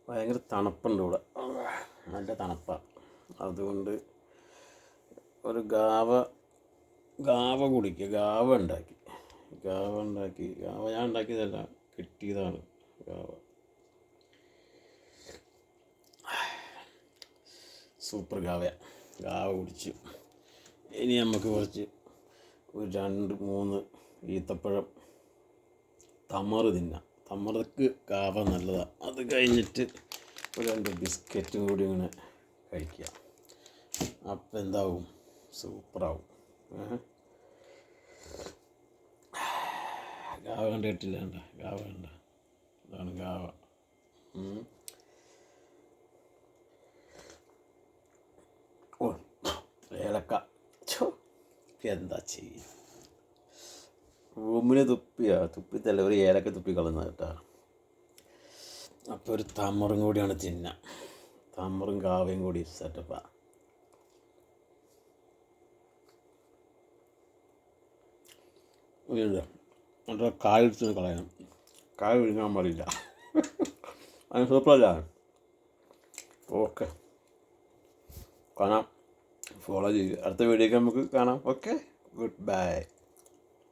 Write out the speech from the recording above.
ഭയങ്കര തണുപ്പുണ്ട് ഇവിടെ, നല്ല തണുപ്പാണ്. അതുകൊണ്ട് ഒരു ഗാവ കുടിക്കുക. ഗാവ ഉണ്ടാക്കി ഞാൻ ഉണ്ടാക്കിയതല്ല, കിട്ടിയതാണ് ഗാവ. സൂപ്പർ ഗാവ കുടിച്ചു. ഇനി നമുക്ക് കുറച്ച് ഒരു 2-3 ഈത്തപ്പഴം തമറ് തിന്നാം. തമറക്ക് ഗാവ നല്ലതാണ്. അത് കഴിഞ്ഞിട്ട് ഒരു 2 ബിസ്ക്കറ്റും കൂടി ഇങ്ങനെ കഴിക്കുക. അപ്പം എന്താവും, സൂപ്പറാവും. ഗാവ കണ്ടിട്ടില്ല, ഗാവ കണ്ട, ഇതാണ് ഗാവ. ഓ, ഏലക്ക. എന്താ ചെയ്യുക, റൂമിൽ തുപ്പിത്തല്ല, ഒരു ഏലക്ക തുപ്പി കളയുന്നത് കേട്ടോ. അപ്പോൾ ഒരു തമറും കൂടിയാണ് തിന്നുക. തമറും ഗാവയും കൂടി സെറ്റപ്പാണ്. എന്നിട്ട് കായ എടുത്ത് കളയണം. കായ വിഴുങ്ങാൻ പാടില്ല. അതിന് സൂപ്പറല്ല. ഓക്കെ, കാണാം. ഫോളോ ചെയ്യുക. അടുത്ത വീഡിയോക്ക് നമുക്ക് കാണാം. Okay, good bye.